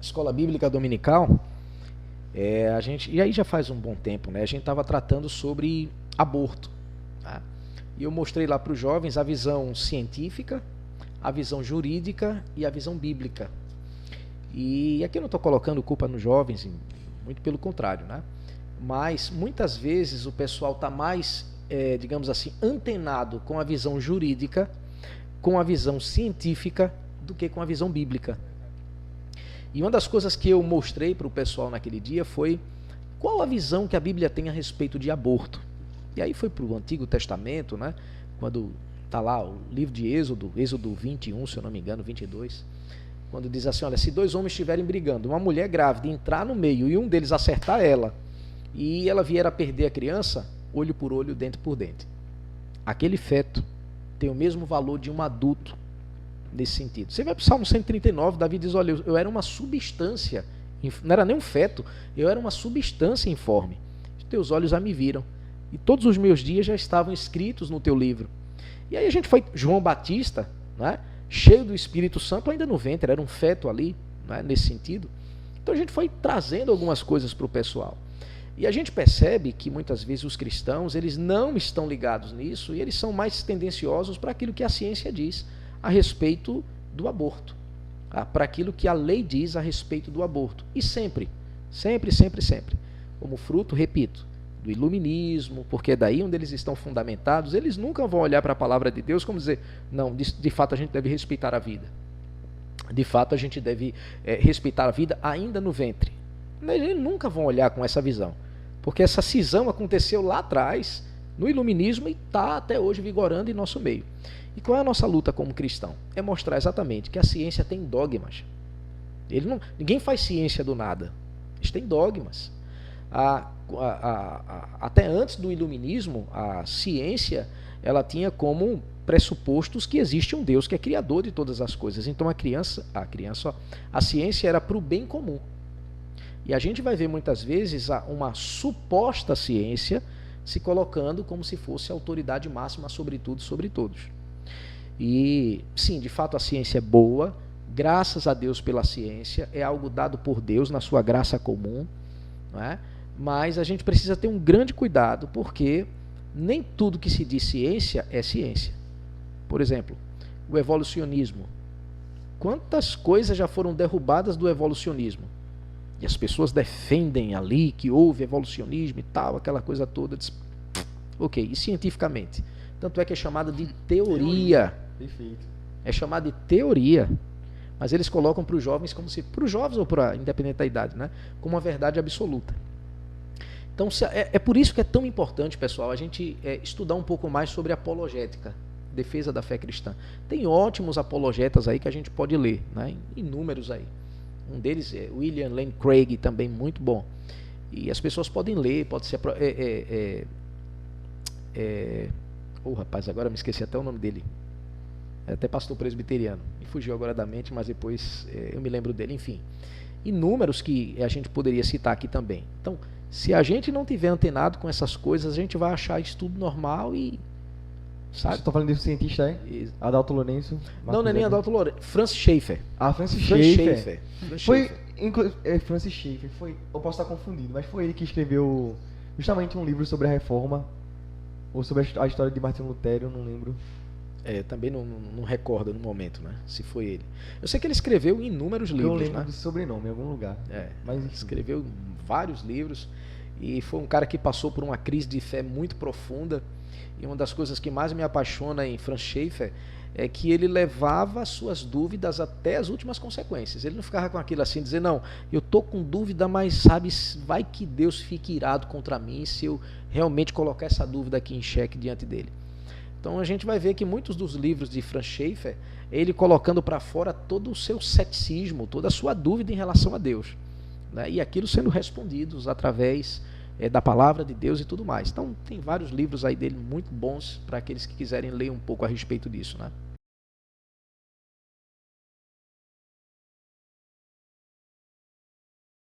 escola bíblica dominical, e aí já faz um bom tempo, né? A gente estava tratando sobre aborto, tá? E eu mostrei lá para os jovens a visão científica, a visão jurídica e a visão bíblica. E aqui eu não estou colocando culpa nos jovens, muito pelo contrário, né? Mas muitas vezes o pessoal está mais, digamos assim, antenado com a visão jurídica, com a visão científica, do que com a visão bíblica. E uma das coisas que eu mostrei para o pessoal naquele dia foi qual a visão que a Bíblia tem a respeito de aborto. E aí foi para o Antigo Testamento, né? Quando está lá o livro de Êxodo 21, se eu não me engano, 22, quando diz assim, olha, se dois homens estiverem brigando, uma mulher grávida entrar no meio e um deles acertar ela, e ela vier a perder a criança, olho por olho, dente por dente. Aquele feto tem o mesmo valor de um adulto nesse sentido. Você vai para o Salmo 139, Davi diz, olha, eu era uma substância, não era nem um feto, eu era uma substância informe. Os teus olhos já me viram, e todos os meus dias já estavam escritos no teu livro. E aí a gente foi, João Batista, né, cheio do Espírito Santo, ainda no ventre, era um feto ali, né, nesse sentido. Então a gente foi trazendo algumas coisas para o pessoal. E a gente percebe que muitas vezes os cristãos, eles não estão ligados nisso, e eles são mais tendenciosos para aquilo que a ciência diz a respeito do aborto, tá? Para aquilo que a lei diz a respeito do aborto. E sempre, como fruto, repito, do iluminismo, porque é daí onde eles estão fundamentados, eles nunca vão olhar para a palavra de Deus como dizer, não, de fato a gente deve respeitar a vida. De fato a gente deve respeitar a vida ainda no ventre. Eles nunca vão olhar com essa visão, porque essa cisão aconteceu lá atrás, no iluminismo, e está até hoje vigorando em nosso meio. E qual é a nossa luta como cristão? É mostrar exatamente que a ciência tem dogmas. Ninguém faz ciência do nada. Eles têm dogmas. Até antes do iluminismo, a ciência ela tinha como pressupostos que existe um Deus que é criador de todas as coisas. Então a ciência era para o bem comum. E a gente vai ver muitas vezes uma suposta ciência se colocando como se fosse a autoridade máxima sobre tudo, sobre todos. E sim, de fato a ciência é boa, graças a Deus pela ciência, é algo dado por Deus na sua graça comum, não é? Mas a gente precisa ter um grande cuidado, porque nem tudo que se diz ciência é ciência. Por exemplo, o evolucionismo. Quantas coisas já foram derrubadas do evolucionismo? E as pessoas defendem ali que houve evolucionismo e tal, aquela coisa toda. Ok, e cientificamente? Tanto é que é chamada de teoria. Perfeito. É chamada de teoria. Mas eles colocam para os jovens como se, para os jovens ou para independente da idade, né, como uma verdade absoluta. Então é por isso que é tão importante, pessoal, a gente estudar um pouco mais sobre apologética, defesa da fé cristã. Tem ótimos apologetas aí que a gente pode ler, né, inúmeros aí. Um deles é William Lane Craig, também muito bom. E as pessoas podem ler, pode ser... rapaz, agora me esqueci até o nome dele. É até pastor presbiteriano. Me fugiu agora da mente, mas depois eu me lembro dele. Enfim, inúmeros que a gente poderia citar aqui também. Então, se a gente não tiver antenado com essas coisas, a gente vai achar isso tudo normal e... sabe? Você está falando desse cientista aí? Adalto Lourenço? Não é nem Adalto Lourenço. Francis Schaeffer. Francis Schaeffer. Francis Schaeffer. Eu posso estar confundido, mas foi ele que escreveu justamente um livro sobre a reforma, ou sobre a história de Martinho Lutero, eu não lembro. Também não recordo no momento, né? Se foi ele. Eu sei que ele escreveu inúmeros livros, eu lembro, né, do sobrenome em algum lugar. Mas escreveu vários livros e foi um cara que passou por uma crise de fé muito profunda. E uma das coisas que mais me apaixona em Francis Schaeffer é que ele levava as suas dúvidas até as últimas consequências. Ele não ficava com aquilo assim, dizer, não, eu estou com dúvida, mas sabe, vai que Deus fique irado contra mim se eu realmente colocar essa dúvida aqui em xeque diante dele. Então a gente vai ver que muitos dos livros de Francis Schaeffer, ele colocando para fora todo o seu ceticismo, toda a sua dúvida em relação a Deus, né? E aquilo sendo respondidos através da palavra de Deus e tudo mais. Então tem vários livros aí dele muito bons para aqueles que quiserem ler um pouco a respeito disso, né?